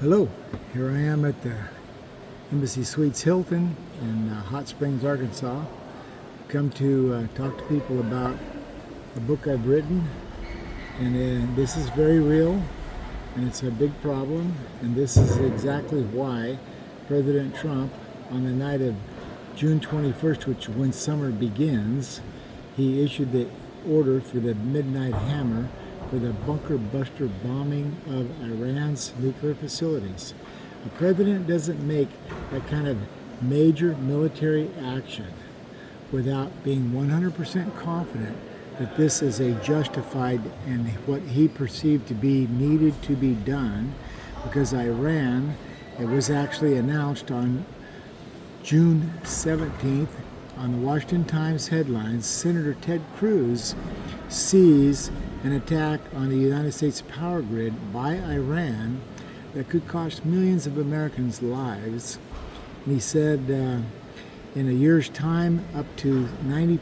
Hello, here I am at the Embassy Suites Hilton in Hot Springs, Arkansas. Come to talk to people about a book I've written, and this is very real, and it's a big problem, and this is exactly why President Trump, on the night of June 21st, which when summer begins, he issued the order for the Midnight Hammer for the bunker buster bombing of Iran's nuclear facilities. A president doesn't make that kind of major military action without being 100% confident that this is a justified and what he perceived to be needed to be done, because Iran, it was actually announced on June 17th on the Washington Times headlines, Senator Ted Cruz sees an attack on the United States power grid by Iran that could cost millions of Americans' lives. And he said in a year's time, up to 9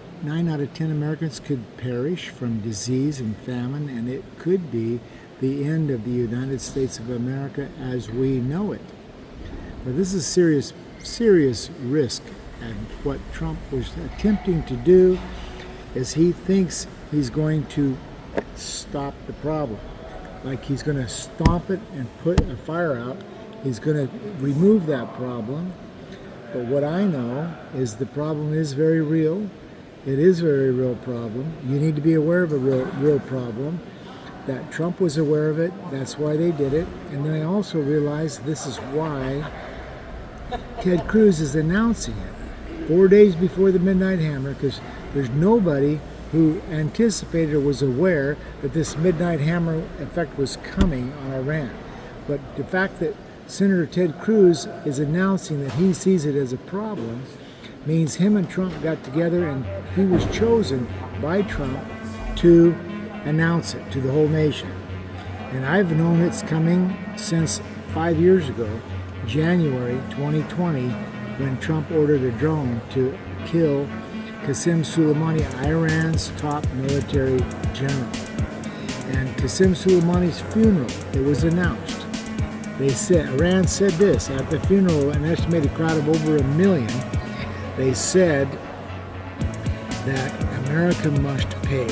out of 10 Americans could perish from disease and famine, and it could be the end of the United States of America as we know it. But this is serious risk, and what Trump was attempting to do is he thinks he's going to stop the problem. Like he's going to stomp it and put a fire out. He's going to remove that problem. But what I know is the problem is very real. It is a very real problem. You need to be aware of a real problem. That Trump was aware of it. That's why they did it. And then I also realized this is why Ted Cruz is announcing it 4 days before the Midnight Hammer, because there's nobody who anticipated or was aware that this Midnight Hammer effect was coming on Iran. But the fact that Senator Ted Cruz is announcing that he sees it as a problem means him and Trump got together, and he was chosen by Trump to announce it to the whole nation. And I've known it's coming since 5 years ago, January 2020, when Trump ordered a drone to kill Qasem Soleimani, Iran's top military general. And Qasem Soleimani's funeral, it was announced. They said, Iran said this, at the funeral, an estimated crowd of over 1 million, they said that America must pay.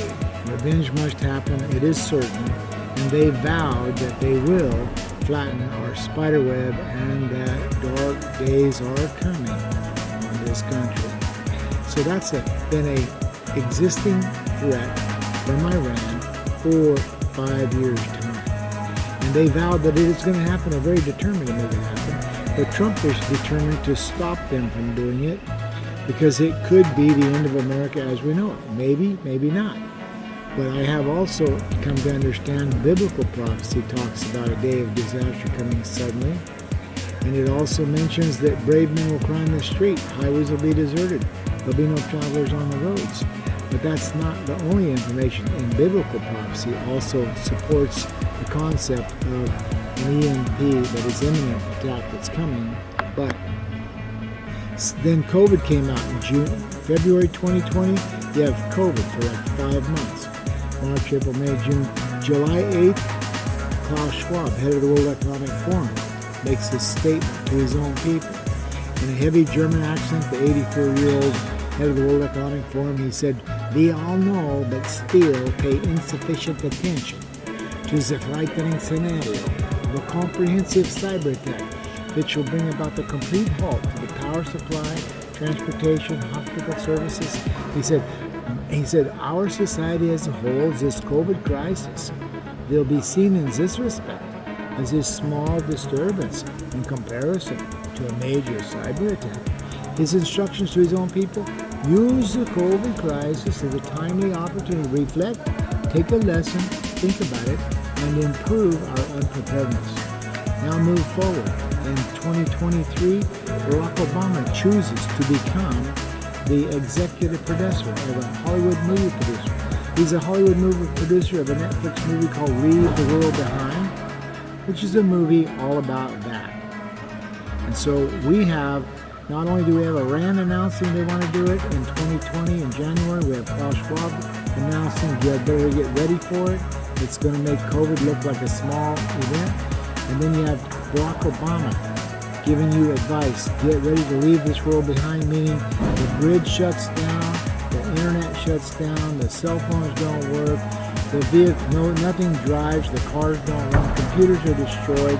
Revenge must happen, it is certain. And they vowed that they will flatten our spider web and that dark days are coming on this country. So that's been an existing threat from Iran for 5 years' time. And they vowed that it is going to happen. They're very determined to make it happen. But Trump is determined to stop them from doing it, because it could be the end of America as we know it. Maybe, maybe not. But I have also come to understand biblical prophecy talks about a day of disaster coming suddenly. And it also mentions that brave men will cry in the street, highways will be deserted, there'll be no travelers on the roads. But that's not the only information. In biblical prophecy also supports the concept of an EMP, that is imminent attack that's coming. But then COVID came out in February 2020. You have COVID for like 5 months. March, April, May, June. July 8th, Klaus Schwab, head of the World Economic Forum, makes this statement to his own people. In a heavy German accent, the 84-year-old head of the World Economic Forum, he said, "We all know, but still pay insufficient attention to the frightening scenario of a comprehensive cyber attack that shall bring about the complete halt to the power supply, transportation, hospital services." He said, our society as a whole, this COVID crisis, will be seen in this respect as a small disturbance in comparison to a major cyber attack. His instructions to his own people: use the COVID crisis as a timely opportunity to reflect, take a lesson, think about it, and improve our unpreparedness. Now move forward. In 2023, Barack Obama chooses to become the executive producer of a Hollywood movie producer. He's a Hollywood movie producer of a Netflix movie called Leave the World Behind, which is a movie all about that. And so we have, not only do we have Iran announcing they want to do it in 2020 in January, we have Klaus Schwab announcing you better get ready for it. It's going to make COVID look like a small event. And then you have Barack Obama giving you advice. Get ready to leave this world behind, meaning the grid shuts down, the internet shuts down, the cell phones don't work, the vehicle, nothing drives, the cars don't run, computers are destroyed,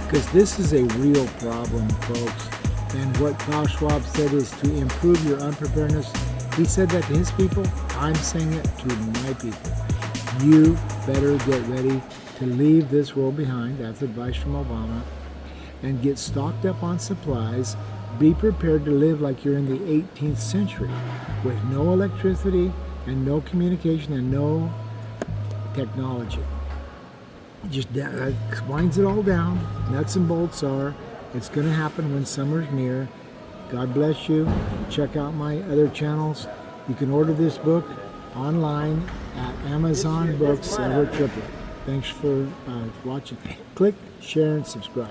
because this is a real problem, folks. And what Klaus Schwab said is to improve your unpreparedness. He said that to his people. I'm saying it to my people. You better get ready to leave this world behind. That's advice from Obama. And get stocked up on supplies. Be prepared to live like you're in the 18th century with no electricity and no communication and no technology. Just winds it all down. Nuts and bolts are. It's going to happen when summer's near. God bless you. Check out my other channels. You can order this book online at Amazon Books, Edward Triplett. Thanks for watching. Click, share, and subscribe.